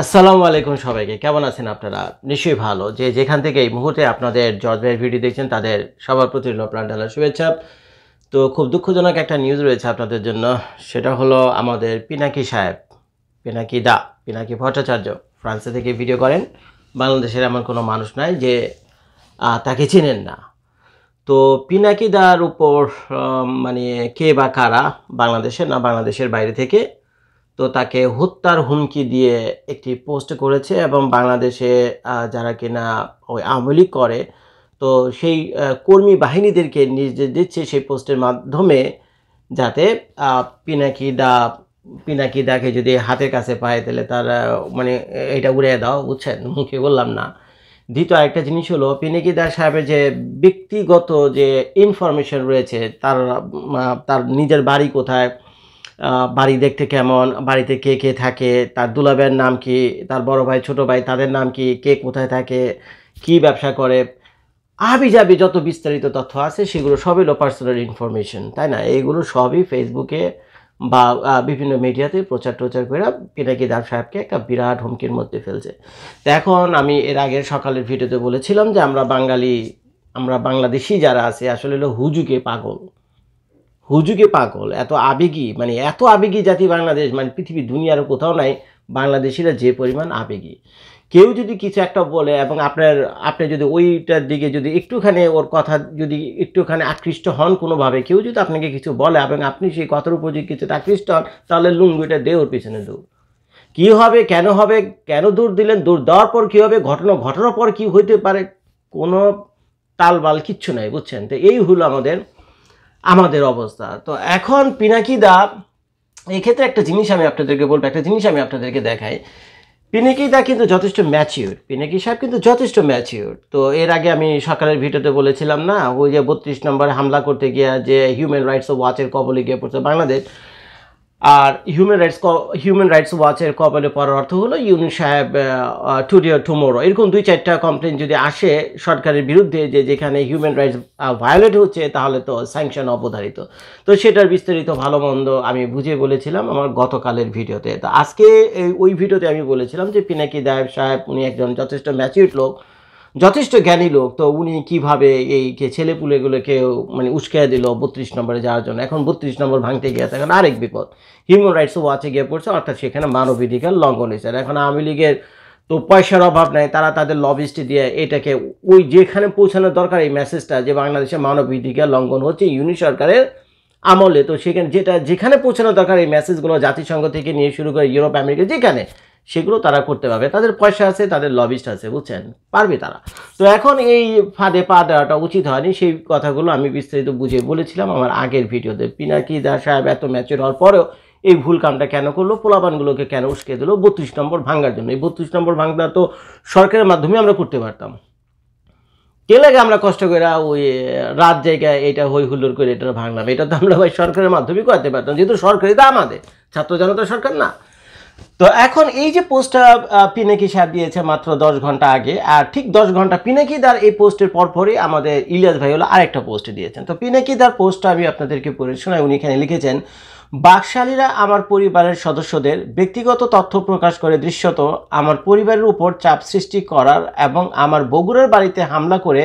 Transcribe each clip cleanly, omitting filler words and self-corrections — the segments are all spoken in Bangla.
আসসালামু আলাইকুম সবাইকে। কেমন আছেন আপনারা? নিশ্চয়ই ভালো। যে যেখান থেকে এই মুহূর্তে আপনাদের জর্জ ভাইয়ের ভিডিও দেখছেন তাদের সবার প্রতি রইল প্রাণ ঢালা শুভেচ্ছা। তো খুব দুঃখজনক একটা নিউজ রয়েছে আপনাদের জন্য। সেটা হলো আমাদের পিনাকি সাহেব, পিনাকি ভট্টাচার্য ফ্রান্সে থেকে ভিডিও করেন। বাংলাদেশের এমন কোনো মানুষ নাই যে তাকে চেনেন না। তো পিনাকি দার উপর মানে কে বা কারা বাংলাদেশের না বাংলাদেশের বাইরে থেকে তো তাকে হত্যার হুমকি দিয়ে একটি পোস্ট করেছে এবং বাংলাদেশে যারা কিনা ওই আওয়ামী লীগ করে তো সেই কর্মী বাহিনীদেরকে নির্দেশ দিচ্ছে সেই পোস্টের মাধ্যমে যাতে পিনাকি দাকে যদি হাতের কাছে পায় তাহলে তার মানে এটা উড়িয়ে দাও, বুঝছেন, মুখে বললাম না। দ্বিতীয় আরেকটা জিনিস হলো পিনাকি দা সাহেবের যে ব্যক্তিগত যে ইনফরমেশন রয়েছে তার তার নিজের বাড়ি কোথায়, বাড়ি দেখতে কেমন, বাড়িতে কে কে থাকে, তার দুলাভাইয়ের নাম কি, তার বড় ভাই ছোট ভাই তাদের নাম কি, কে কোথায় থাকে, কি ব্যবসা করে, আবিজাবি যত বিস্তারিত তথ্য আছে সেগুলো সবই হলো পার্সোনাল ইনফরমেশন, তাই না? এইগুলো সবই ফেসবুকে বা বিভিন্ন মিডিয়াতে প্রচার করে পিনাকি দার সাহেবকে একটা বিরাট হুমকির মধ্যে ফেলছে। তো এখন আমি এর আগের সকালের ভিডিওতে বলেছিলাম যে আমরা বাংলাদেশি যারা আছে আসলে হলো হুজুগে পাগল, এত আবেগী, মানে এত আবেগী জাতি বাংলাদেশ, মানে পৃথিবী দুনিয়ার কোথাও নাই বাংলাদেশিরা যে পরিমাণ আবেগী। কেউ যদি কিছু একটা বলে এবং আপনি যদি ওইটার দিকে যদি একটুখানি ওর কথা যদি একটুখানি আকৃষ্ট হন কোনোভাবে, কেউ যদি আপনাকে কিছু বলে এবং আপনি সেই কথার উপর যদি কিছুটা আকৃষ্ট হন তাহলে লুঙ্গুটা দে ওর পিছনে দৌড়। কী হবে, কেন দৌড় দিলেন, দৌড় দেওয়ার পর কী হবে, ঘটনার পর কী হইতে পারে, কোনো তালবাল কিচ্ছু নাই, বুঝছেন? তো এই হলো আমাদের অবস্থা। তো এখন পিনাকি দা এই ক্ষেত্রে একটা জিনিস আমি আপনাদেরকে বলবো, একটা জিনিস আমি আপনাদেরকে দেখাই। পিনাকি দা কিন্তু যথেষ্ট ম্যাচিউর, পিনাকি সাহেব কিন্তু যথেষ্ট ম্যাচিউর। তো এর আগে আমি সকালের ভিডিওতে বলেছিলাম না, ওই যে 32 নম্বরে হামলা করতে গিয়ে যে হিউম্যান রাইটস ওয়াচের কবলে গিয়ে পড়ছে বাংলাদেশ। আর হিউম্যান রাইটস ওয়াচের কবলে পড়ার অর্থ হলো ইউনূস সাহেব টুডে অর টুমোরো এরকম 2-4টা কমপ্লেন যদি আসে সরকারের বিরুদ্ধে যে যেখানে হিউম্যান রাইটস ভায়োলেট হচ্ছে তাহলে তো স্যাংশন অবধারিত। তো সেটার বিস্তারিত ভালো মন্দ আমি বুঝিয়ে বলেছিলাম আমার গতকালের ভিডিওতে। তো আজকে ওই ভিডিওতে আমি বলেছিলাম যে পিনাকি দা সাহেব উনি একজন যথেষ্ট ম্যাচিউরড লোক, যথেষ্ট জ্ঞানী লোক। তো উনি কীভাবে এই ছেলেপুলেগুলোকে মানে উস্কাইয়া দিল 32 নম্বরে যাওয়ার জন্য। এখন 32 নম্বর ভাঙতে গিয়ে এখন আরেক বিপদ, হিউম্যান রাইটস ওয়াচে গিয়ে পড়ছে, অর্থাৎ সেখানে মানবাধিকার লঙ্ঘন হয়েছে। এখন আওয়ামী লীগের তো পয়সার অভাব নাই, তারা তাদের লবিস্ট দিয়ে এটাকে ওই যেখানে পৌঁছানোর দরকার এই মেসেজটা যে বাংলাদেশে মানবাধিকার লঙ্ঘন হচ্ছে ইউনিট সরকারের আমলে, তো সেখানে যেখানে পৌঁছানোর দরকার এই মেসেজগুলো জাতিসংঘ থেকে নিয়ে শুরু করে ইউরোপ আমেরিকা যেখানে, সেগুলো তারা করতে পারবে, তাদের পয়সা আছে, তাদের লবিস্ট আছে, বুঝছেন, পারবে তারা। তো এখন এই ফাঁদে পা দেওয়াটা উচিত হয়নি, সেই কথাগুলো আমি বিস্তারিত বুঝিয়ে বলেছিলাম আমার আগের ভিডিওতে। পিনাকি দা সাহেব এত ম্যাচিউর হওয়ার পরেও এই ভুল কামটা কেন করলো, পোলাপানগুলোকে কেন উস্কে দিল 32 নম্বর ভাঙার জন্য? এই 32 নম্বর ভাঙটা তো সরকারের মাধ্যমে আমরা করতে পারতাম, কে লাগে আমরা কষ্ট করে ওই রাত জায়গায় এটা হই হুল্লোড় করে এটা ভাঙলাম? এটা তো আমরা ভাই সরকারের মাধ্যমে করতে পারতাম, যেহেতু সরকারি তো আমাদের ছাত্র জনতা সরকার না। তো এখন এই যে পোস্টটা পিনাকি সাহেব দিয়েছে মাত্র 10 ঘন্টা আগে, আর ঠিক 10 ঘন্টা পিনাকি দার এই পোস্টের পরপরই আমাদের ইলিয়াস ভাই হলো আরেকটা পোস্ট দিয়েছেন। তো পিনাকি দার পোস্টটা আমি আপনাদেরকে পড়ে শোনাই। উনি এখানে লিখেছেন, বাকশালীরা আমার পরিবারের সদস্যদের ব্যক্তিগত তথ্য প্রকাশ করে দৃশ্যত আমার পরিবারের উপর চাপ সৃষ্টি করার এবং আমার বগুড়ার বাড়িতে হামলা করে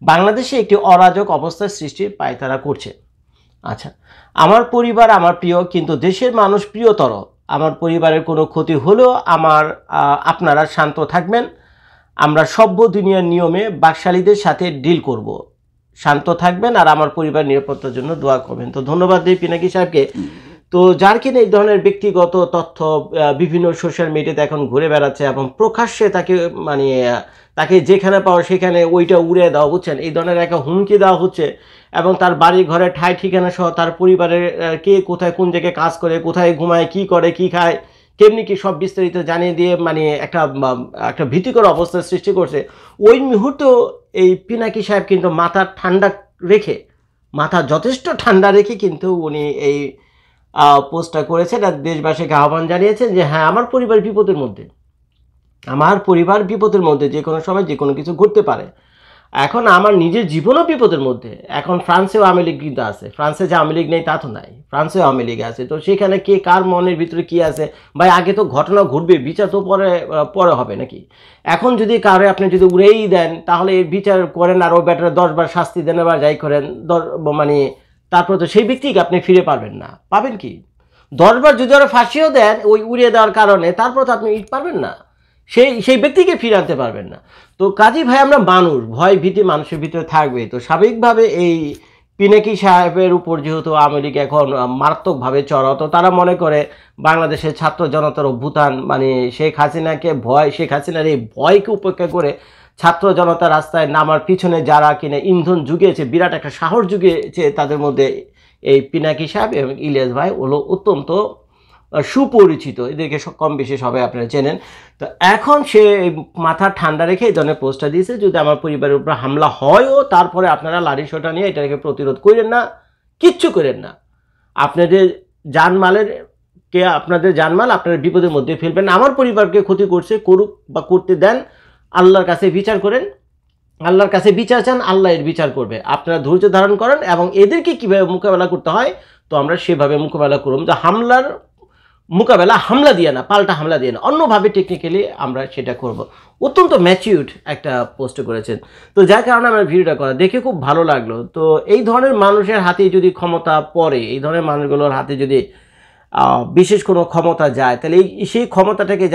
বাংলাদেশে একটি অরাজক অবস্থার সৃষ্টির পায়তারা করছে। আচ্ছা, আমার পরিবার আমার প্রিয়, কিন্তু দেশের মানুষ প্রিয়তর। আমার পরিবারের কোনো ক্ষতি হলেও আপনারা শান্ত থাকবেন। আমরা সভ্য দুনিয়ার নিয়মে বাকশালীদের সাথে ডিল করব। শান্ত থাকবেন আর আমার পরিবার নিরাপত্তার জন্য দোয়া করবেন। তো ধন্যবাদ দিই পিনাকি সাহেবকে। তো যার কিনা এই ধরনের ব্যক্তিগত তথ্য বিভিন্ন সোশ্যাল মিডিয়াতে এখন ঘুরে বেড়াচ্ছে এবং প্রকাশ্যে তাকে মানে তাকে যেখানে পাওয়া সেখানে ওইটা উড়ে দেওয়া, বুঝছেন, এই ধরনের একটা হুমকি দেওয়া হচ্ছে এবং তার বাড়ি ঘরে ঠাই ঠিকানা সহ তার পরিবারের কে কোথায় কোন জায়গায় কাজ করে, কোথায় ঘুমায়, কি করে, কি খায়, কেমনি কি সব বিস্তারিত জানিয়ে দিয়ে মানে একটা ভীতিকর অবস্থার সৃষ্টি করছে। ওই মুহূর্তেও এই পিনাকি সাহেব কিন্তু মাথা যথেষ্ট ঠান্ডা রেখে কিন্তু উনি এই পোস্টটা করেছেন আর দেশবাসীকে আহ্বান জানিয়েছেন যে হ্যাঁ, আমার পরিবার বিপদের মধ্যে যে কোনো সময় যে কোনো কিছু ঘটতে পারে। এখন আমার নিজের জীবনও বিপদের মধ্যে। এখন ফ্রান্সেও আওয়ামী লীগ কিন্তু আছে, ফ্রান্সে যে আওয়ামী লীগ নেই তা তো নাই, ফ্রান্সেও আওয়ামী লীগ আছে। তো সেখানে কে কার মনের ভিতরে কি আছে ভাই, আগে তো ঘটনা ঘটবে, বিচার তো পরে পরে হবে নাকি। এখন যদি কারে আপনি যদি উড়েই দেন তাহলে এর বিচার করেন আর ওই ব্যাটারে 10 বার শাস্তি দেন বা যাই করেন, মানে তারপর তো সেই ব্যক্তিকে আপনি ফিরে পাবেন না। পাবেন কি? 10 বার যদি আরো ফাঁসিও দেন ওই উড়িয়ে দেওয়ার কারণে, তারপর তো আপনি পারবেন না, সেই ব্যক্তিকে ফিরে আনতে পারবেন না। তো কাজী ভাই আমরা মানুষ, ভয় ভীতি মানুষের ভিতরে থাকবে। তো স্বাভাবিকভাবে এই পিনাকি সাহেবের উপর যেহেতু আওয়ামী লীগ এখন মারাত্মকভাবে চড়াও, তো তারা মনে করে বাংলাদেশের ছাত্র জনতার অভ্যুত্থান মানে শেখ হাসিনাকে ভয়, শেখ হাসিনার এই ভয়কে উপেক্ষা করে ছাত্র জনতা রাস্তায় নামার পিছনে যারা কিনে ইন্ধন জুগিয়েছে, বিরাট একটা সাহস জুগিয়েছে তাদের মধ্যে এই পিনাকি সাহেব এবং ইলিয়াস ভাই হলো অত্যন্ত সুপরিচিত, এদেরকে কম বেশি সবাই আপনারা চেনেন। তো এখন সে মাথা ঠান্ডা রেখে এই ধরনের পোস্টটা দিয়েছে, যদি আমার পরিবারের উপর হামলা হয়ও তারপরে আপনারা লাঠি সোঁটা নিয়ে এটাকে প্রতিরোধ করেন না, কিচ্ছু করেন না, আপনাদের জানমালের কে আপনাদের জানমাল আপনারা বিপদের মধ্যে ফেলবেন। আমার পরিবারকে ক্ষতি করছে, করুক বা করতে দেন, আল্লাহর কাছে বিচার করেন, আল্লাহর কাছে বিচার চান, আল্লাহ এর বিচার করবে। আপনারা ধৈর্য ধারণ করেন এবং এদেরকে কিভাবে মোকাবেলা করতে হয় তো আমরা সেভাবে মোকাবেলা করব। যে হামলার মোকাবেলা হামলা দিয়ে না, পাল্টা হামলা দিয়ে না, অন্যভাবে টেকনিক্যালি আমরা সেটা করব। অত্যন্ত ম্যাচিউরড একটা পোস্ট করেছেন। তো যার কারণে আমার ভিডিওটা করা দেখে খুব ভালো লাগলো। তো এই ধরনের মানুষের হাতে যদি ক্ষমতা পড়ে, এই ধরনের মানুষগুলোর হাতে যদি বিশেষ কোনো ক্ষমতা যায়, তাহলে সেই ক্ষমতাটাকে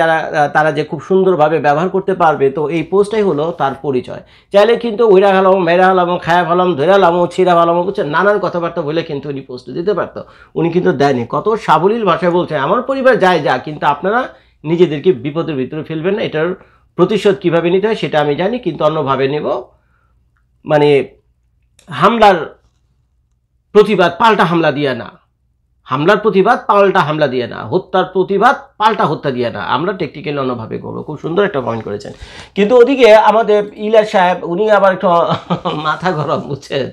তারা যে খুব সুন্দরভাবে ব্যবহার করতে পারবে, তো এই পোস্টটাই হলো তার পরিচয়। চাইলে কিন্তু ওইরা হালাম, মেরা হালাম, খায়া ভালাম, ধৈরা হালাম, ছিঁড়া ভালাম, বুঝছেন, নানান কথাবার্তা বলে কিন্তু উনি পোস্ট দিতে পারতো। উনি কিন্তু দেয়নি, কত সাবলীল ভাষায় বলছে আমার পরিবার যায় যা, কিন্তু আপনারা নিজেদেরকে বিপদের ভিতরে ফেলবেন না। এটার প্রতিশোধ কীভাবে নিতে হয় সেটা আমি জানি, কিন্তু অন্যভাবে নেব, মানে হামলার প্রতিবাদ পাল্টা হামলা দিয়ে না, হামলার প্রতিবাদ পাল্টা হামলা দিয়ে না, হত্যার প্রতিবাদ পাল্টা হত্যা দিয়ে না, আমরা টেকনিক্যালি অন্যভাবে করবো। খুব সুন্দর একটা পয়েন্ট করেছেন। কিন্তু ওদিকে আমাদের ইলিয়াস সাহেব উনি আবার একটু মাথা গরম, বুঝছেন,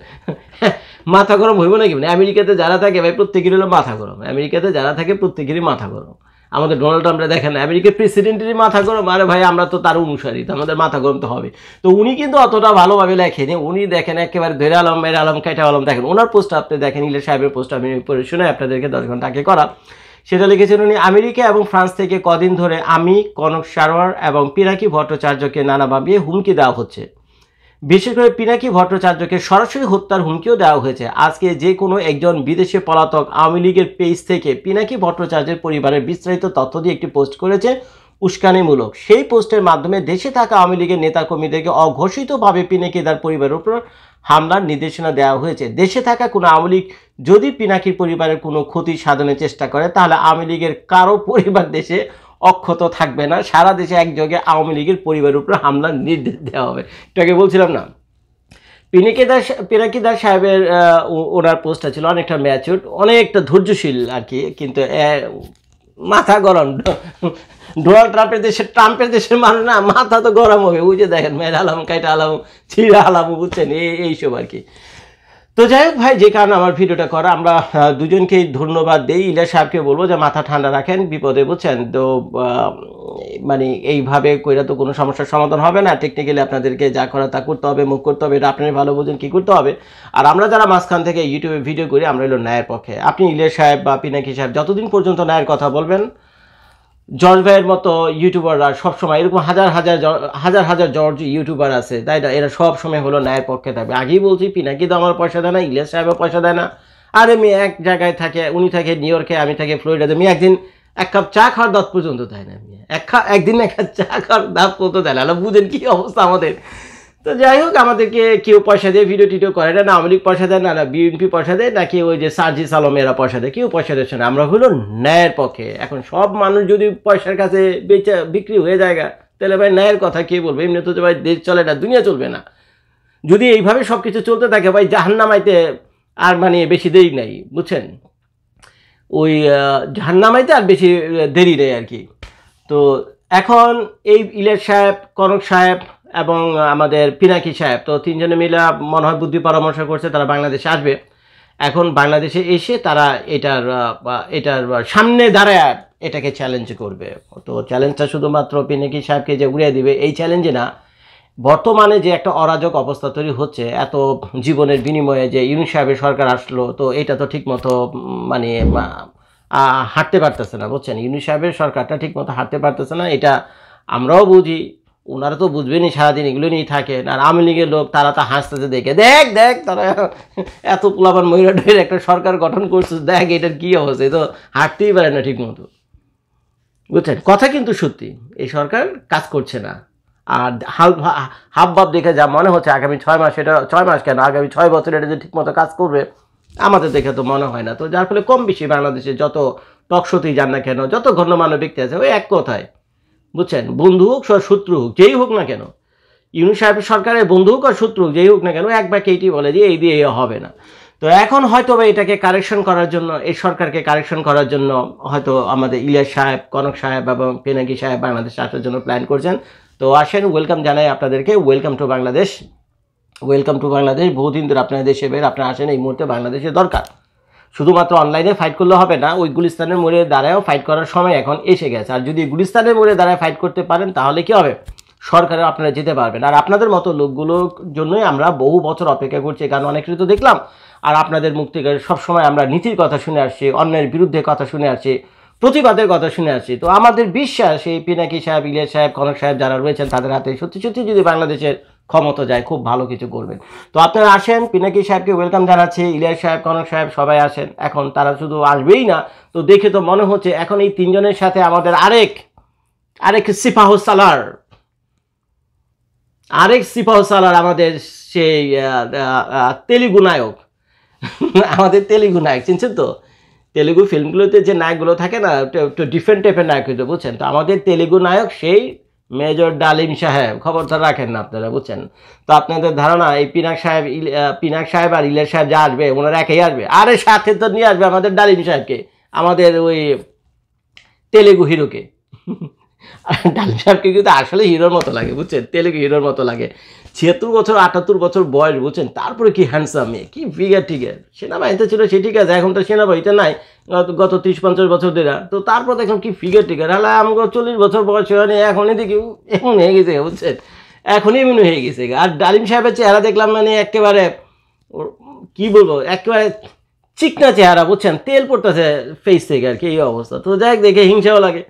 মাথা গরম হইব নাকি, মানে আমেরিকাতে যারা থাকে ভাই প্রত্যেকেরই হলো মাথা গরম, আমেরিকাতে যারা থাকে প্রত্যেকেরই মাথা গরম। আমাদের ডোনাল্ড ট্রাম্পরা দেখেন আমেরিকার প্রেসিডেন্টেরই মাথা গরম, আরে ভাই আমরা তো তার অনুসারী, তো আমাদের মাথা গরম তো হবে। তো উনি কিন্তু অতটা ভালোভাবে লেখেনি, উনি দেখেন একেবারে ধরে আলম মেরে আলম কেটে আলম। দেখেন ওনার পোস্টটা আপনি দেখেন, ইলিয়াস সাহেবের পোস্টটা আমি পড়ে শুনে আপনাদেরকে 10 ঘন্টা আগে করা, সেটা লিখেছেন উনি, আমেরিকা এবং ফ্রান্স থেকে কদিন ধরে আমি, কনক সারোয়ার এবং পিনাকি ভট্টাচার্যকে নানাভাবে হুমকি দেওয়া হচ্ছে। বিশেষ করে পিনাকি ভট্টাচার্যকে সরাসরি হত্যার হুমকিও দেওয়া হয়েছে। আজকে যে কোনো একজন বিদেশে পলাতক আওয়ামী লীগের পেজ থেকে পিনাকি ভট্টাচার্যের পরিবারের বিস্তারিত তথ্য দিয়ে একটি পোস্ট করেছে উস্কানিমূলক। সেই পোস্টের মাধ্যমে দেশে থাকা আওয়ামী লীগের নেতাকর্মীদেরকে অঘোষিতভাবে পিনাকিদার পরিবারের উপর হামলার নির্দেশনা দেওয়া হয়েছে। দেশে থাকা কোনো আওয়ামী লীগ যদি পিনাকির পরিবারের কোনো ক্ষতি সাধনের চেষ্টা করে তাহলে আওয়ামী লীগের কারো পরিবার দেশে অক্ষত থাকবে না, সারা দেশে একযোগে আওয়ামী লীগের পরিবারের উপর হামলার নির্দেশ দেওয়া হবে। এটাকে বলছিলাম না, পিনাকিদার সাহেবের ওনার পোস্টটা ছিল অনেকটা ম্যাচিউরড, অনেকটা ধৈর্যশীল আর কি, কিন্তু মাথা গরম। ডোনাল্ড ট্রাম্পের দেশের মানুষ না, মাথা তো গরম হবে, ওই যে দেখেন মেয়ের আলাম, কাইটা আলাম, ছিঁড়া আলাম, বুঝছেন, এইসব আর কি। তো যাই হোক ভাই, যে কারণে আমার ভিডিওটা করা, আমরা দুজনকেই ধন্যবাদ দিই। ইলিয়াস সাহেবকে বলবো যে মাথা ঠান্ডা রাখেন, বিপদে, বুঝছেন। তো মানে এইভাবে কইরা তো কোনো সমস্যার সমাধান হবে না, টেকনিক্যালি আপনাদেরকে যা করা তা করতে হবে, মুখ করতে হবে, এটা আপনারা ভালো বোঝেন কী করতে হবে। আর আমরা যারা মাঝখান থেকে ইউটিউবে ভিডিও করি আমরা হলো ন্যায়ের পক্ষে। আপনি ইলিয়াস সাহেব বা পিনাকি সাহেব যতদিন পর্যন্ত ন্যায়ের কথা বলবেন, জর্জ ভাইয়ের মতো ইউটিউবাররা সবসময়, এরকম হাজার হাজার জর্জ ইউটিউবার আছে, তাই না, এরা সবসময় হলো ন্যায়ের পক্ষে থাকবে। আগেই বলছি, পিনাকি তো আমার পয়সা দেয় না, ইলিয়াস সাহেবও পয়সা দেয় না। আর আমি এক জায়গায় থাকে, উনি থাকে নিউ ইয়র্কে, আমি থাকি ফ্লোরিডাতে। আমি একদিন এক কাপ চা খাওয়ার দাঁত পর্যন্ত দেয় না, একদিন এক কাপ চা খাওয়ার দাঁত পর্যন্ত দেয় না। বুঝেন কি অবস্থা আমাদের। তো যাই হোক, আমাদেরকে কেউ পয়সা দিয়ে ভিডিও টিডিও করে না, আওয়ামী লীগ পয়সা দেয় না, বিএনপি পয়সা দেয়, নাকি ওই যে সার্জিস আলম এরা পয়সা দেয়, কেউ পয়সা দিচ্ছে না। আমরা হলো ন্যায়ের পক্ষে। এখন সব মানুষ যদি পয়সার কাছে বিক্রি হয়ে যায়, তাহলে ভাই ন্যায়ের কথা কে বলবে? এমনি তো ভাই দেশ চলে না, দুনিয়া চলবে না। যদি এইভাবে সব কিছু চলতে থাকে ভাই, জাহান্নামাইতে আর মানে বেশি দেরি নাই, বুঝছেন, ওই জাহান্নামাইতে আর বেশি দেরি নেই আর কি। তো এখন এই ইলিয়াস সাহেব, কনক সাহেব এবং আমাদের পিনাকি সাহেব, তো তিনজনে মিলে মনে হয় বুদ্ধি পরামর্শ করছে তারা বাংলাদেশে আসবে। এখন বাংলাদেশে এসে তারা এটার সামনে দাঁড়ায় এটাকে চ্যালেঞ্জ করবে। তো চ্যালেঞ্জটা শুধুমাত্র পিনাকি সাহেবকে যে উড়িয়ে দিবে এই চ্যালেঞ্জে না, বর্তমানে যে একটা অরাজক অবস্থা তৈরি হচ্ছে এত জীবনের বিনিময়ে, যে ইউনূস সাহেবের সরকার আসলো, তো এটা তো ঠিকমতো মানে হাঁটতে পারতেছে না, বুঝছেন? ইউনূস সাহেবের সরকারটা ঠিকমতো হাঁটতে পারতেছে না, এটা আমরাও বুঝি, ওনারা তো বুঝবেনই, সারাদিন এগুলো নিয়েই থাকেন। আর আওয়ামী লীগের লোক তারা তো হাসতেছে দেখে, দেখ দেখ তারা এত পোলাপান মহিলাদের একটা সরকার গঠন করছে, দেখ এটার কী অবস্থা, এ তো হাঁটতেই পারে না ঠিকমতো, বুঝছেন? কথা কিন্তু সত্যি, এই সরকার কাজ করছে না। আর হাব ভাব দেখে যা মনে হচ্ছে আগামী 6 মাস, এটা 6 মাস কেন, আগামী 6 বছর এটা যে ঠিকমতো কাজ করবে আমাদের দেখে তো মনে হয় না। তো যার ফলে কম বেশি বাংলাদেশে যত টকশোতেই যান না কেন, যত গণ্যমান্য ব্যক্তি আছে, ওই এক কথায়, বুঝছেন, বন্ধু হোক শত্রু হোক, যেই হোক না কেন, ইউনূস সাহেবের সরকারের বন্ধু হোক আর শত্রু হোক, যেই হোক না কেন, এক বাক্যে এইটি বলে যে এই দিয়ে হবে না। তো এখন হয়তো এটাকে কারেকশন করার জন্য, এই সরকারকে কারেকশন করার জন্য হয়তো আমাদের ইলিয়াস সাহেব, কনক সাহেব এবং পিনাকি সাহেব বাংলাদেশে আসার জন্য প্ল্যান করছেন। তো আসেন, ওয়েলকাম জানাই আপনাদেরকে, welcome to Bangladesh, welcome to Bangladesh. বহুদিন ধরে আপনাদের দেশে বের, আপনারা আসেন, এই মুহূর্তে বাংলাদেশের দরকার। শুধুমাত্র অনলাইনে ফাইট করলে হবে না, ওই গুলিস্তানের মোড়ে দাঁড়ায়ও ফাইট করার সময় এখন এসে গেছে। আর যদি গুলিস্তানের মোড়ে দাঁড়ায় ফাইট করতে পারেন তাহলে কি হবে, সরকারে আপনারা যেতে পারবেন। আর আপনাদের মতো লোকগুলোর জন্যই আমরা বহু বছর অপেক্ষা করছি, কারণ অনেক কিছু তো দেখলাম। আর আপনাদের মুখ থেকে সবসময় আমরা নীতির কথা শুনে আসছি, অন্যের বিরুদ্ধে কথা শুনে আসছি, প্রতিবাদের কথা শুনে আসছি। তো আমাদের বিশ্বাস এই পিনাকি সাহেব, ইলিয়াস সাহেব, কনক সাহেব যারা রয়েছেন তাদের হাতে সত্যি সত্যি যদি বাংলাদেশের ক্ষমতা যায়, খুব ভালো কিছু করবেন। তো আপনারা আসেন, পিনাকি সাহেবকে ওয়েলকাম জানাচ্ছি, ইলিয়াস সাহেব, কনক সাহেব সবাই আসেন। এখন তারা শুধু আসবেই না, তো দেখে তো মনে হচ্ছে এখন এই তিনজনের সাথে আমাদের আরেক সিপাহ সালার আমাদের সেই তেলুগু নায়ক আমাদের তেলুগু নায়ক চিনছেন তো, তেলুগু ফিল্মগুলোতে যে নায়কগুলো থাকে না, একটু ডিফারেন্ট টাইপের নায়ক হইতো, বুঝছেন? তো আমাদের তেলুগু নায়ক সেই মেজর ডালিম সাহেব, খবরদার রাখেন না আপনারা, বুঝছেন? তো আপনাদের ধারণা এই পিনাক সাহেব আর ইলিয়াস সাহেব যা আসবে, ওনারা একাই আসবে? আরে সাথে তো নিয়ে আসবে আমাদের ডালিম সাহেবকে, আমাদের ওই তেলুগু হিরোকে। ডালিম সাহেবকে কিন্তু আসলে হিরোর মতো লাগে, বুঝছেন? তেলুগু হিরোর মতো লাগে। 76 বছর 78 বছর বয়স, বুঝছেন? তারপরে কি হ্যান্ডসাম মেয়ে, কি ফিগার টিগার। সেনাবাহিনীতে ছিল সে ঠিক আছে, এখন তো সেনাবাহিনীতে নাই গত 30-50 বছর ধরে। তো তারপর দেখুন কি ফিগার টিগার, হ্যাঁ আমাকে 40 বছর বয়স হয়নি, এখনই দেখি এমন হয়ে গেছে, বুঝছেন? এখনই এমন হয়ে গেছে। আর ডালিম সাহেবের চেহারা দেখলাম মানে একেবারে কি বলবো, একেবারে চিকনা চেহারা, বুঝছেন? তেল পড়তেছে ফেস থেকে আর কি, এই অবস্থা। তো যাই দেখে হিংসাও লাগে।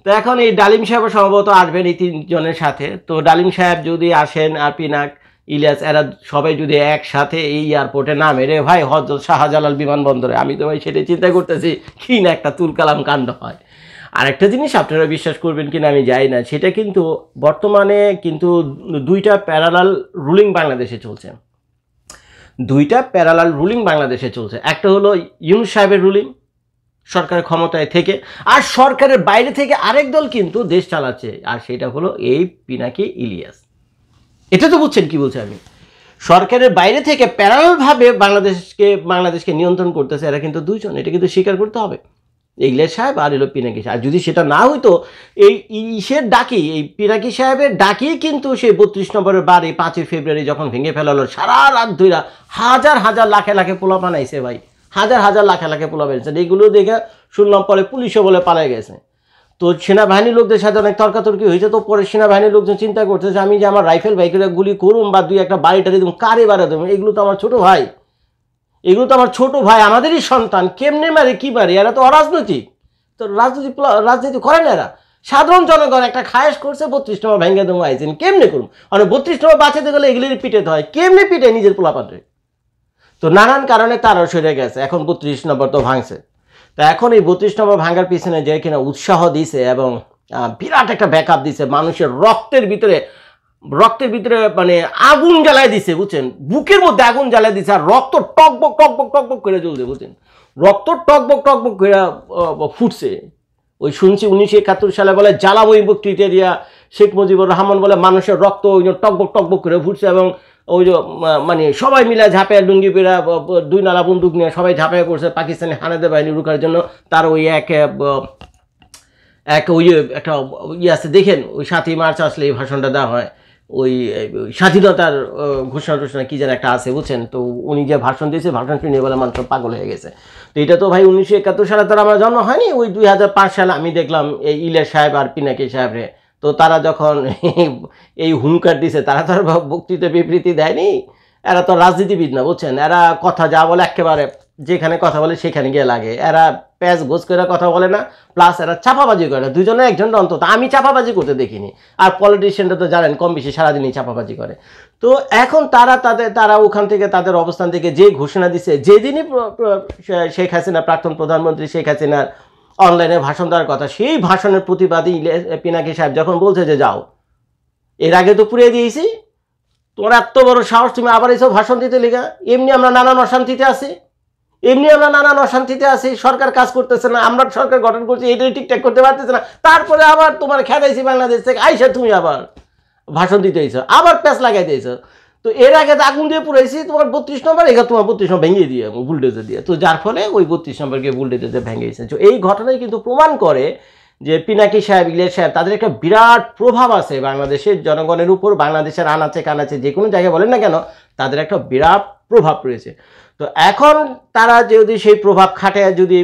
তো এখন এই ডালিম সাহেব সম্ভবত আসবেন এই তিনজনের সাথে। তো ডালিম সাহেব যদি আসেন আর পিনাক, ইলিয়াস, এরা সবাই যদি একসাথে এই এয়ারপোর্টে নামে, রে ভাই, হযরত শাহজালাল বিমানবন্দরে, আমি তো ভাই সেটাই চিন্তা করতেছি কি না একটা তুলকালাম কাণ্ড হয়। আরেকটা জিনিস আপনারা বিশ্বাস করবেন কিনা আমি জানি না, সেটা কিন্তু বর্তমানে কিন্তু দুইটা প্যারালাল রুলিং বাংলাদেশে চলছে, দুইটা প্যারালাল রুলিং বাংলাদেশে চলছে। একটা হলো ইউনূস সাহেবের রুলিং, সরকারের ক্ষমতায় থেকে, আর সরকারের বাইরে থেকে আরেক দল কিন্তু দেশ চালাচ্ছে, আর সেটা হলো এই পিনাকি ইলিয়াস। এটা তো বুঝছেন কি বলছি আমি? সরকারের বাইরে থেকে প্যারালালভাবে বাংলাদেশকে নিয়ন্ত্রণ করতেছে এরা কিন্তু দুইজন, এটা কিন্তু স্বীকার করতে হবে, ইলিয়াস সাহেব আর এলো পিনাকি সাহেব। আর যদি সেটা না হইতো, এই ইসের ডাকি, এই পিনাকি সাহেবের ডাকি কিন্তু সেই 32 নম্বরের বার, এই 5 ফেব্রুয়ারি যখন ভেঙে ফেলালো, সারা রাত ধইরা হাজার হাজার লাখে লাখে পোলা বানাইছে ভাই, হাজার হাজার লাখে লাখে পোলা বেড়েছে। এইগুলো দেখে শুনলাম পরে পুলিশও বলে পালাই গেছে। তো সেনাবাহিনীর লোকদের সাথে অনেক তর্কাতর্কি হয়েছে। তো পরে সেনাবাহিনীর লোকজন চিন্তা করছে যে আমি যে আমার রাইফেল বাইকেরা গুলি করুম বা দুই একটা বাড়িটা দেবো, কারে বাড়া দেবো, এগুলো তো আমার ছোট ভাই, এগুলো তো আমার ছোট ভাই, আমাদেরই সন্তান, কেমনে মারে কি মারে, এরা তো অরাজনৈতিক, তো রাজনীতি করে না এরা, সাধারণ জনগণ একটা খায়েশ করছে 32 নম্বর ভেঙে দেবো আইছেন, কেমনে করুন? মানে 32 নম্বর বাঁচাতে গেলে এগুলির পিটাতে হয়, কেমনে পিটে নিজের পোলাপাত্রে? তো নানান কারণে তারও সরে গেছে, এখন 32 নম্বর তো ভাঙছে। তো এখন এই 32 নম্বর ভাঙার পিছনে যে কিনা উৎসাহ দিছে এবং বিরাট একটা ব্যাকআপ দিছে, মানুষের রক্তের ভিতরে মানে আগুন জ্বালায় দিছে, বুঝছেন? বুকের মধ্যে আগুন জ্বালায় দিছে, আর রক্ত টকবক টকবক টকবক করে জ্বলছে, বুঝছেন? রক্ত টকবক টকবক করে ফুটছে। ওই শুনছি 1971 সালে বলে জ্বালাময়ী বক্তৃতা দিয়া শেখ মুজিবুর রহমান বলে মানুষের রক্ত ওই টকবক টকবক করে ফুটছে, এবং ওই যে মানে সবাই মিলে ঝাঁপে লুঙ্গি পেরা 2 নালা বন্দুক নিয়ে সবাই ঝাঁপায় করছে পাকিস্তানি হানাদার বাহিনী রুখার জন্য। তার ওই ওই একটা ইয়ে আছে দেখেন, ওই 7ই মার্চ আসলে এই ভাষণটা দেওয়া হয়, ওই স্বাধীনতার ঘোষণা কি যেন একটা আছে, বুঝছেন? তো উনি যে ভাষণ দিয়েছে, ভাষণ শুনে বলে মানুষ পাগল হয়ে গেছে। তো এটা তো ভাই 1971 সালে তো আমার জন্ম হয়নি, ওই 2005 সালে আমি দেখলাম এই ইলিয়াস সাহেব আর পিনাকি সাহেবরে তো তারা যখন এই হুঙ্কার দিছে, তারা তো আর বক্তৃতা বিবৃতি দেয়নি, এরা তো রাজনীতিবিদ না, বুঝছেন, এরা কথা যা বলে একেবারে যেখানে কথা বলে সেখানে গিয়ে লাগে, এরা প্যাচ গোছ করে কথা বলে না, প্লাস এরা চাপাবাজি করে না, দুজনে একজনটা অন্তত আমি চাপাবাজি করতে দেখিনি। আর পলিটিশিয়ানরা তো জানেন কম বেশি সারাদিনই চাপাবাজি করে। তো এখন তারা ওখান থেকে তাদের অবস্থান থেকে যে ঘোষণা দিছে, যেদিনই শেখ হাসিনা, প্রাক্তন প্রধানমন্ত্রী শেখ হাসিনার অনলাইনে ভাষণ দেওয়ার কথা, সেই ভাষণের প্রতিবাদী পিনাকি সাহেব যখন বলছে যে যাও, এর আগে তো পুড়িয়ে দিয়েছি, তোমার এত বড় সাহস, তুমি আবার এইসব ভাষণ দিতে লেগা, এমনি আমরা নানান অশান্তিতে আছি, সরকার কাজ করতেছে না, আমরা সরকার গঠন করছি, এটাই ঠিকঠাক করতে পারতেছে না, তারপরে আবার তোমার খেদাইছি বাংলাদেশ থেকে, আইসা তুমি আবার ভাষণ দিতে হয়েছ, আবার প্যাঁচ লাগাই দিয়েছ। তো এর আগে তো আগুন দিয়ে পুরাইছি তোমার 32 নম্বর, এখানে তোমার 32 নম্বর ভেঙে দিয়ে বুলডোজার দিয়ে, তো যার ফলে ওই 32 নম্বরকে বুলডোজার ভেঙে দিয়েছে। তো এই ঘটনায় কিন্তু প্রমাণ করে যে পিনাকি সাহেব, ইলিয়াস সাহেব, তাদের একটা বিরাট প্রভাব আছে বাংলাদেশের জনগণের উপর, বাংলাদেশের আনাচে কানাচে যে কোনো জায়গায় বলেন না কেন, তাদের একটা বিরাট প্রভাব রয়েছে। তো এখন তারা যদি সেই প্রভাব খাটায় যদি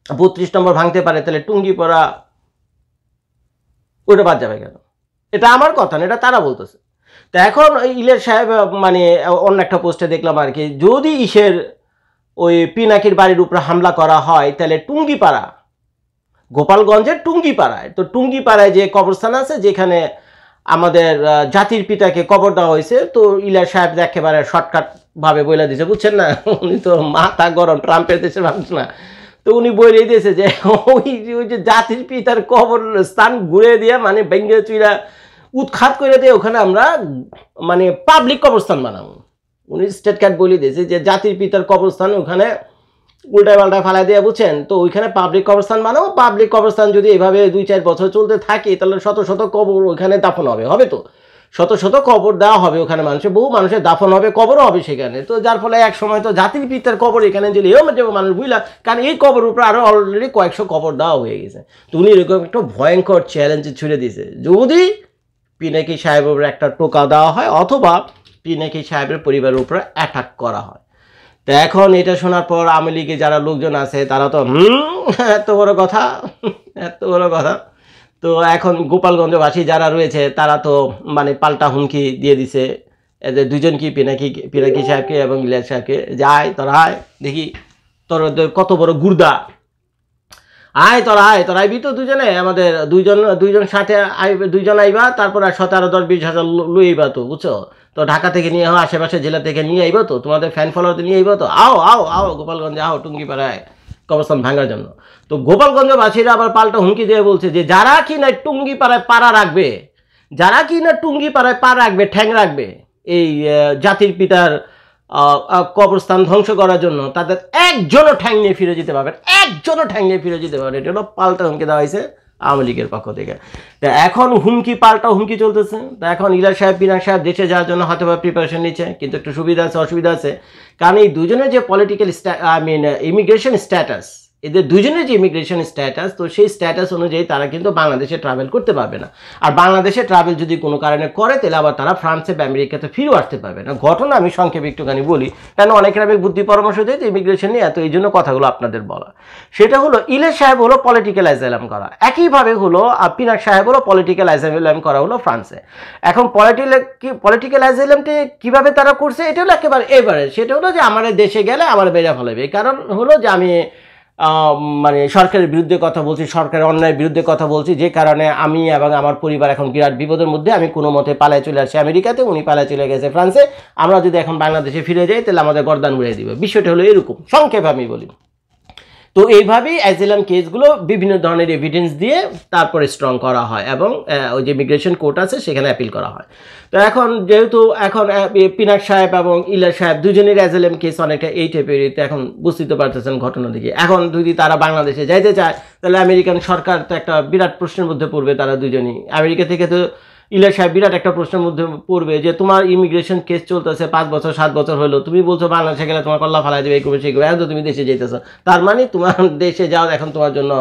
32 নম্বর ভাঙতে পারে, তাহলে টুঙ্গি পড়া ওটা বাদ যাবে কেন? এটা আমার কথা না, এটা তারা বলতেছে। তো এখন ইলিয়াস সাহেব মানে অন্য একটা পোস্টে দেখলাম আর কি, যদি ওই পিনাকির বাড়ির উপরে হামলা করা হয়, তাহলে টুঙ্গিপাড়া, গোপালগঞ্জের টুঙ্গিপাড়ায়, তো টুঙ্গিপাড়ায় যে কবরস্থান আছে যেখানে আমাদের জাতির পিতাকে কবর দেওয়া হয়েছে, তো ইলিয়াস সাহেব একেবারে শর্টকাট ভাবে বলে দিয়েছে, বুঝছেন না, উনি তো মাথা গরম, ট্রাম্পের দেশে ভাবছে না, তো উনি বলে দিয়েছে যে ওই যে জাতির পিতার কবর স্থান ঘুরে দিয়ে মানে বেঙ্গে চুইরা উৎখাত করে দিয়ে ওখানে আমরা মানে পাবলিক কবরস্থান বানাবো। উনি স্টেট কার্ড বলে দিয়েছে যে জাতির পিতার কবরস্থান ওখানে উল্টায় পাল্টায় ফালাই দিয়ে, বুঝছেন, তো ওইখানে পাবলিক কবরস্থান বানাবো। পাবলিক কবরস্থান যদি এভাবে 2-4 বছর চলতে থাকে, তাহলে শত শত কবর ওখানে দাফন হবে তো শত শত কবর দেওয়া হবে ওখানে, বহু মানুষের দাফন হবে, কবরও হবে সেখানে। তো যার ফলে এক সময় তো জাতির পিতার কবর এখানে দিলে মানুষ বুঝলা, কারণ এই কবর উপরে আরো অলরেডি কয়েকশো কবর দেওয়া হয়ে গেছে। তো উনি এরকম একটা ভয়ঙ্কর চ্যালেঞ্জে ছুড়ে দিয়েছে, যদি পিনাকি সাহেবের উপরে একটা টোকা দেওয়া হয় অথবা পিনাকি সাহেবের পরিবারের উপরে অ্যাটাক করা হয়। তো এখন এটা শোনার পর আওয়ামী লীগে যারা লোকজন আছে তারা তো এত বড় কথা। তো এখন গোপালগঞ্জবাসী যারা রয়েছে তারা তো মানে পাল্টা হুমকি দিয়ে দিছে, এদের দুজনকে, পিনাকি সাহেবকে এবং ইলিয়াস সাহেবকে, যে আয় তোরা আয় দেখি তোর কত বড় গুর্দা, তোরা আইবি তো দুজনে, আমাদের দুইজন সাথে আইবে, দুইজন আইবা, তারপর 17-10-20 হাজার লইবা তো, বুঝছো, তো ঢাকা থেকে নিয়ে আশেপাশে জেলা থেকে নিয়ে আইবা তো, তোমাদের ফ্যান ফলোয়ারদের নিয়ে আইবা তো, আও গোপালগঞ্জে আও টুঙ্গিপাড়ায় কবরস্থান ভাঙার জন্য। তো গোপালগঞ্জবাসীরা আবার পাল্টা হুমকি দিয়ে বলছে যে যারা কি না টুঙ্গিপাড়ায় পাড়া রাখবে, ঠ্যাং রাখবে এই জাতির পিতার কবরস্থান ধ্বংস করার জন্য, তাদের একজনও ঠ্যাং নিয়ে ফিরে যেতে পারবে, এটা হলো পাল্টা হুমকি দেওয়া হয়েছে আওয়ামী লীগের পক্ষ থেকে। তো এখন পাল্টা হুমকি চলতেছে। তো এখন ইলিয়াস সাহেব, পিনাক সাহেব দেশে যাওয়ার জন্য হয়তো প্রিপারেশন নিচ্ছে, কিন্তু একটু অসুবিধা আছে, কারণ এই দুজনের যে পলিটিক্যাল ইমিগ্রেশন স্ট্যাটাস, এদের দুজনের যে ইমিগ্রেশন স্ট্যাটাস, তো সেই স্ট্যাটাস অনুযায়ী তারা কিন্তু বাংলাদেশে ট্রাভেল করতে পারবে না। আর বাংলাদেশে ট্রাভেল যদি কোনো কারণে করে, তাহলে আবার তারা ফ্রান্সে বা আমেরিকাতে ফিরেও আসতে পারবে না। ঘটনা আমি সংক্ষেপে একটুখানি বলি, কেন অনেকের আমি বুদ্ধি পরামর্শ দিই তো ইমিগ্রেশন নিয়ে, এত এই জন্য কথাগুলো আপনাদের বলা। সেটা হলো ইলিয়াস সাহেব হলো পলিটিক্যাল অ্যাজাইলাম করা, একইভাবে হলো পিনাক সাহেব হলো পলিটিক্যাল অ্যাজাইলাম করা হলো ফ্রান্সে। এখন পলিটিক্যাল অ্যাজাইলামটি কীভাবে তারা করছে, এটা হলো একেবারে এভারেজ। সেটা হলো যে আমার দেশে গেলে আমার বেড়া ফেলাবে, কারণ হলো যে আমি মানে সরকারের বিরুদ্ধে কথা বলছি, সরকারের অন্যায়ের বিরুদ্ধে কথা বলছি, যে কারণে আমি এবং আমার পরিবার এখন বিরাট বিপদের মধ্যে। আমি কোনো মতে পালায় চলে আসছি আমেরিকাতে, উনি পালায় চলে গেছে ফ্রান্সে, আমরা যদি এখন বাংলাদেশে ফিরে যাই তাহলে আমাদের গর্দান উড়িয়ে দিবে। বিষয়টা হলো এরকম, সংক্ষেপে আমি বলি। তো এইভাবেই অ্যাজাইলাম কেসগুলো বিভিন্ন ধরনের এভিডেন্স দিয়ে তারপরে স্ট্রং করা হয় এবং ওই যে ইমিগ্রেশন কোর্ট আছে সেখানে অ্যাপিল করা হয়। তো এখন যেহেতু এখন পিনাক সাহেব এবং ইলিয়াস সাহেব দুজনের অ্যাজাইলাম কেস অনেকটা এই টাইপের, এখন বুঝতে পারতেছেন ঘটনা দিকে। এখন যদি তারা বাংলাদেশে যাইতে চায়, তাহলে আমেরিকান সরকার তো একটা বিরাট প্রশ্নের মধ্যে পড়বে। তারা দুজনই আমেরিকা থেকে তো ইলিয়াস সাহেব বিরাট একটা প্রশ্নের মধ্যে পড়বে যে তোমার ইমিগ্রেশন কেস চলতেছে 5 বছর 7 বছর হলো, তুমি বলছো বাংলাদেশে গেলে তোমার কল্লা ফালাই দেবে, এই করবে সেই করবে, এখন তো তুমি দেশে যেতেছো, তার মানে তোমার দেশে যাও এখন তোমার জন্য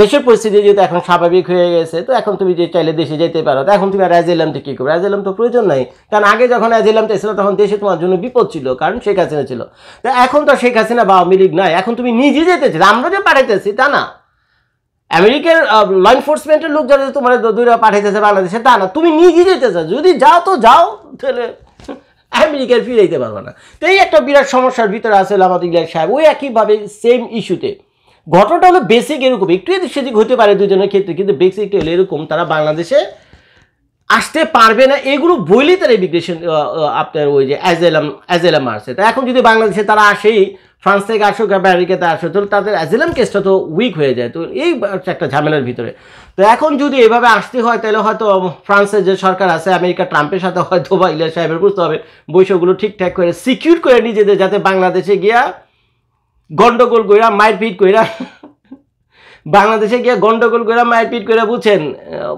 দেশের পরিস্থিতি যেহেতু এখন স্বাভাবিক হয়ে গেছে, তো এখন তুমি যে চাইলে দেশে যেতে পারো। তো এখন তুমি আর অ্যাজাইলামটা কী করবে? অ্যাজাইলাম তো প্রয়োজন নাই, কারণ আগে যখন অ্যাজাইলামটা ছিল তখন দেশে তোমার জন্য বিপদ ছিল, কারণ শেখ হাসিনা ছিল। তো এখন তো শেখ হাসিনা বা আওয়ামী লীগ নাই, এখন তুমি নিজে যেতে চাই, আমরা যে পাঠাইতেছি তা না, আমেরিকার ল এনফোর্সমেন্টের লোক যারা তোমার দূরে পাঠাইতেছে বাংলাদেশে তা না, তুমি নিজে যেতেছ, যদি যাও তো যাও, তাহলে আমেরিকার ফিরাইতে পারবে না। তো এই একটা বিরাট সমস্যার ভিতরে আছে আমাদের ইলিয়াস সাহেব। ওই একইভাবে সেম ইস্যুতে ঘটনাটা হলো বেসিক এরকম, একটু এদিক সেদিক হতে পারে দুজনের ক্ষেত্রে, কিন্তু বেসিকটা হলো এরকম, তারা বাংলাদেশে আসতে পারবে না এগুলো বলেই তারা ইমিগ্রেশন আপনার ওই যে অ্যাজেলাম আসছে। তো এখন যদি বাংলাদেশে তারা আসেই, ফ্রান্স থেকে আসুক, আমেরিকাতে আসুক, তাহলে তাদের অ্যাজেলাম কেসটা তো উইক হয়ে যায়। তো এই একটা ঝামেলার ভিতরে। তো এখন যদি এভাবে আসতে হয়, তাহলে হয়তো ফ্রান্সের যে সরকার আছে, আমেরিকা ট্রাম্পের সাথে হয়তো বা ইলিয়াস সাহেবের বুঝতে হবে বৈষয়গুলো ঠিকঠাক করে সিকিউর করে নিজেদের, যাতে বাংলাদেশে গিয়া গন্ডগোল কইরা মারপিট কইরা বাংলাদেশে গিয়ে গন্ডগোল করে মারপিট করে বুঝছেন,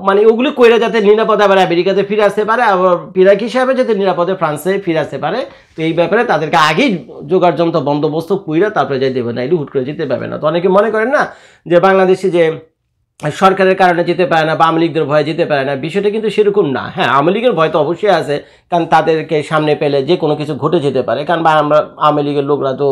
মানে ওগুলি কইরা যাতে নিরাপদে আবার আমেরিকাতে ফিরে আসতে পারে, আবার ফিরাক হিসাবে যাতে নিরাপদে ফ্রান্সে ফিরে আসতে পারে। তো এই ব্যাপারে তাদেরকে আগেই জোগাড় যন্ত্র বন্দোবস্ত কইরা তারপরে যাই দেবে, না এটি হুট করে যেতে পারবে না। তো অনেকে মনে করেন না যে বাংলাদেশে যে সরকারের কারণে যেতে পারে না বা আওয়ামী লীগদের ভয়ে যেতে পারে না, বিষয়টা কিন্তু সেরকম না। হ্যাঁ, আওয়ামী লীগের ভয় তো অবশ্যই আছে, কারণ তাদেরকে সামনে পেলে যে কোনো কিছু ঘটে যেতে পারে। কারণ আমরা আওয়ামী লীগের লোকরা তো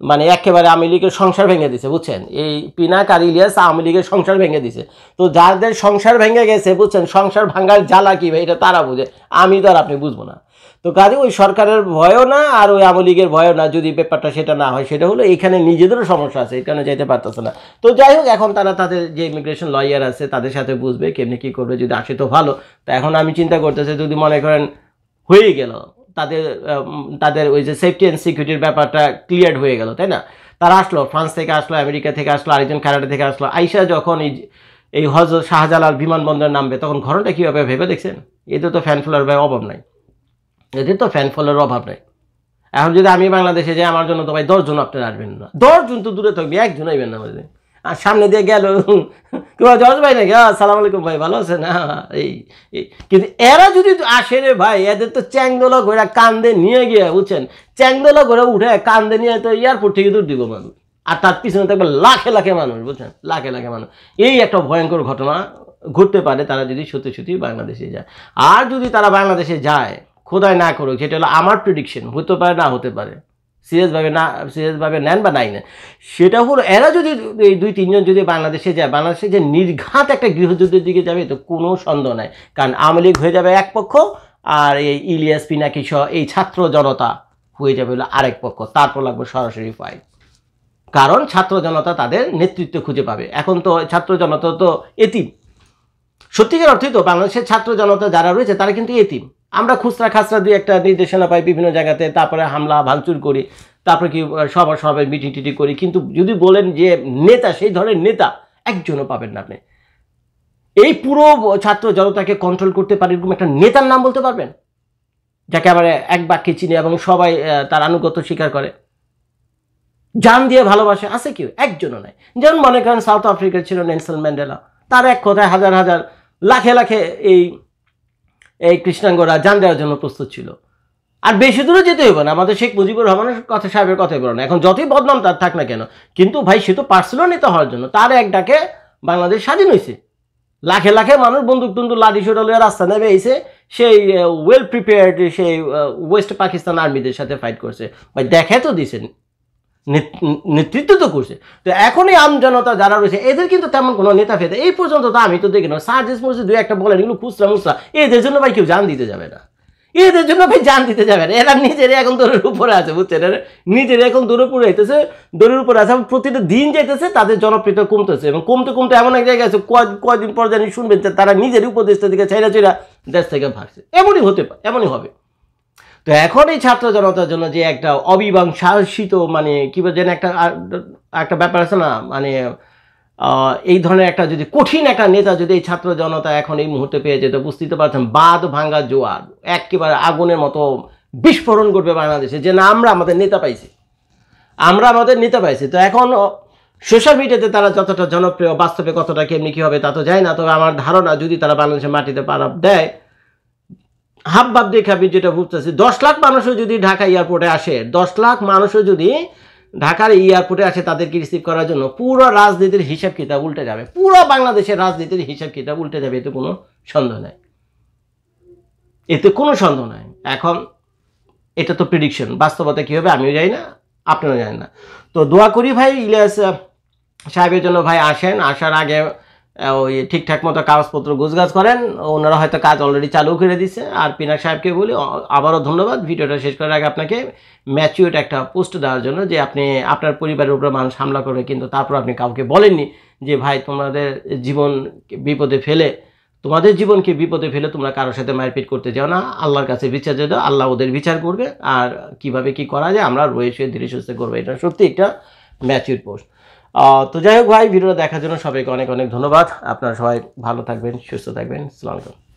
মানে একেবারে আওয়ামী লীগের সংসার ভেঙে দিছে, বুঝছেন, এই পিনাক আর ইলিয়াস আওয়ামী লীগের সংসার ভেঙে দিছে। তো যাদের সংসার ভেঙে গেছে, বুঝছেন, সংসার ভাঙার জ্বালা কি ভাই, এটা তারা বুঝে, আমি তো আর আপনি বুঝবো না। তো কাজে ওই সরকারের ভয়ও না আর ওই আওয়ামী লীগের ভয়ও না, যদি ব্যাপারটা সেটা না হয়, সেটা হলো এখানে নিজেদেরও সমস্যা আছে, এখানে যেতে পারতেছে না। তো যাই হোক, এখন তারা তাদের যে ইমিগ্রেশন লয়ার আছে তাদের সাথে বুঝবে কেমনি কী করবে, যদি আসে তো ভালো। তো এখন আমি চিন্তা করতেছি, যদি মনে করেন হয়ে গেল, তাদের ওই যে সেফটি অ্যান্ড সিকিউরিটির ব্যাপারটা ক্লিয়ার হয়ে গেল, তাই না, তারা আসলো, ফ্রান্স থেকে আসলো, আমেরিকা থেকে আসলো, আরেকজন কানাডা থেকে আসলো, আইসা যখন এই হজরত শাহজালাল বিমানবন্দরে নামবে, তখন ঘটনাটা কীভাবে ভেবে দেখছেন? এদের তো ফ্যান ফলোয়ার অভাব নাই, এদের তো ফ্যান ফলোয়ার অভাব নাই। এখন যদি আমি বাংলাদেশে যাই, আমার জন্য তো ভাই 10 জন আপনারা আসবেন না, 10 জন তো দূরে থাকবে, একজন আইবেন না আমাদের। আর সামনে দিয়ে গেল জজ ভাই নাকি, আসসালামু আলাইকুম ভাই, ভালো আছেন? এই কিন্তু এরা যদি আসে রে ভাই, এদের তো চ্যাংদোলা ঘোরা কান্দে নিয়ে গিয়ে, বুঝছেন, চ্যাংদোলা ঘোরা উঠে কান্দে নিয়ে তো এয়ারপোর্ট থেকে দূর দিব মানুষ, আর তার পিছনে থাকবে লাখে লাখে মানুষ, বুঝছেন, লাখে লাখে মানুষ। এই একটা ভয়ঙ্কর ঘটনা ঘটতে পারে তারা যদি সত্যি সত্যি বাংলাদেশে যায়। আর যদি তারা বাংলাদেশে যায়, খোদাই না করুক, সেটা হলো আমার প্রেডিকশন, হতে পারে না হতে পারে, সিরিয়াসভাবে নেন বা নাই নেন, সেটা হলো এরা যদি এই 2-3 জন যদি বাংলাদেশে যায়, বাংলাদেশে যে নির্ঘাত একটা গৃহযুদ্ধের দিকে যাবে তো কোনো সন্দেহ নাই। কারণ আওয়ামী লীগ হয়ে যাবে এক পক্ষ, আর এই ইলিয়াস পিনাকি সহ এই ছাত্র জনতা হয়ে যাবে হলো আরেক পক্ষ। তারপর লাগবে সরাসরি ফাইট, কারণ ছাত্র জনতা তাদের নেতৃত্ব খুঁজে পাবে। এখন তো ছাত্র জনতা তো এতিম, সত্যিকার অর্থেই তো বাংলাদেশের ছাত্র জনতা যারা রয়েছে তারা কিন্তু এতিম। আমরা খুচরা খাচরা দিয়ে একটা নির্দেশনা পাই বিভিন্ন জায়গাতে, তারপরে হামলা ভাঙচুর করি, তারপরে কি সবাই মিটিং টিটি করি, কিন্তু যদি বলেন যে নেতা, সেই ধরনের নেতা একজনও পাবেন না আপনি। এই পুরো ছাত্র জনতাকে কন্ট্রোল করতে পারে এরকম একটা নেতার নাম বলতে পারবেন, যাকে আবার এক বাক্যে চিনে এবং সবাই তার আনুগত্য স্বীকার করে, জান দিয়ে ভালোবাসে? আছে কেউ? একজনও নাই। যেমন মনে করেন সাউথ আফ্রিকার ছিল নেলসন ম্যান্ডেলা, তার এক কথায় হাজার হাজার লাখে লাখে এই কৃষ্ণাঙ্গরা জান দেওয়ার জন্য প্রস্তুত ছিল। আর বেশি দূরে যেতে হইব না, আমাদের শেখ মুজিবুর রহমানের কথা, সাহেবের কথাই বলো না, এখন যতই বদনাম তার থাক না কেন, কিন্তু ভাই সে তো পারছিল নেতা হওয়ার জন্য, তার এক ডাকে বাংলাদেশ স্বাধীন হয়েছে। লাখে লাখে মানুষ বন্দুক টন্দুক লাঠি সোটা লইয়া রাস্তা নেমে এসে সেই ওয়েল প্রিপেয়ার্ড সেই ওয়েস্ট পাকিস্তান আর্মিদের সাথে ফাইট করছে, ভাই দেখে তো দিছেন, নেতৃত্ব তো করছে। তো এখন এই আমজনতা যারা রয়েছে এদের কিন্তু তেমন কোনো নেতা ফেতা এই পর্যন্ত তো আমি তো দেখি না। সার্জিস মসজিদ 2-1 বলেন, এগুলো খুচরা মুচরা, এদের জন্য ভাই কেউ জান দিতে যাবে না, এদের জন্য ভাই জান দিতে যাবে না। এরা নিজের এখন দৌড়ের উপরে আছে, বুঝছেন, নিজের এখন দৌড়ের উপরে হইতেছে, দৌড়ের উপরে আছে, প্রতিটা দিন যাইতেছে তাদের জনপ্রিয়তা কমতেছে, এবং কমতে কমতে এমন এক জায়গায় আছে কয়দিন পর জানি শুনবেন তারা নিজের উপদেষ্টা দিকে ছেড়া দেশ থেকে ভাগছে। এমনই হতে পারে, এমনই হবে। তো এখন এই ছাত্র জনতার জন্য যে একটা অবিবাংশিত মানে কি বলছেন একটা ব্যাপার আছে না, মানে এই ধরনের একটা যদি কঠিন একটা নেতা যদি এই ছাত্র জনতা এখন এই মুহূর্তে পেয়ে যেত, বুঝতে পারছেন বাঁধ ভাঙ্গা জোয়ার একেবারে আগুনের মতো বিস্ফোরণ করবে বাংলাদেশে, যে না আমরা আমাদের নেতা পাইছি, আমরা আমাদের নেতা পাইছি। তো এখন সোশ্যাল মিডিয়াতে তারা যতটা জনপ্রিয়, বাস্তবে কতটা কেমনি কী হবে তা তো যায় না। তবে আমার ধারণা যদি তারা বাংলাদেশের মাটিতে পাড়া দেয়, হাব ভাব দেখে আমি যেটা বুঝতেছি, 10 লাখ মানুষও যদি ঢাকা এয়ারপোর্টে আসে, 10 লাখ মানুষও যদি ঢাকার এয়ারপোর্টে আসে তাদেরকে রিসিভ করার জন্য, পুরো রাজনীতির হিসাব কিতাব উল্টে যাবে, পুরো বাংলাদেশের রাজনীতির হিসাব কিতাব উল্টে যাবে, এতে কোনো সন্দেহ নাই, এতে কোনো সন্দেহ নাই। এখন এটা তো প্রেডিকশন, বাস্তবতা কী হবে আমিও জানি না, আপনারা জানেন না। তো দোয়া করি ভাই ইলিয়াস সাহেবের জন্য ভাই আসেন, আসার আগে ওই ঠিকঠাক মতো কাগজপত্র গুছগাছ করেন, ওনারা হয়তো কাজ অলরেডি চালু করে দিচ্ছে। আর পিনাক সাহেবকে বলি আবারও ধন্যবাদ ভিডিওটা শেষ করার আগে আপনাকে ম্যাচিউর একটা পোস্ট দেওয়ার জন্য, যে আপনি আপনার পরিবারের উপর মানুষ হামলা করবে কিন্তু তারপর আপনি কাউকে বলেননি যে ভাই তোমাদের জীবন বিপদে ফেলে, তোমাদের জীবনকে বিপদে ফেলে তোমরা কারোর সাথে মারপিট করতে যাও না, আল্লাহর কাছে বিচার দাও, আল্লাহ ওদের বিচার করবে, আর কিভাবে কি করা যায় আমরা রয়েছে ধীরে সুস্থে করবো। এটা সত্যি একটা ম্যাচিউর পোস্ট। তো যাই হোক ভাই, ভিডিওটা দেখার জন্য সবাইকে অনেক অনেক ধন্যবাদ। আপনারা সবাই ভালো থাকবেন, সুস্থ থাকবেন। আসসালামু আলাইকুম।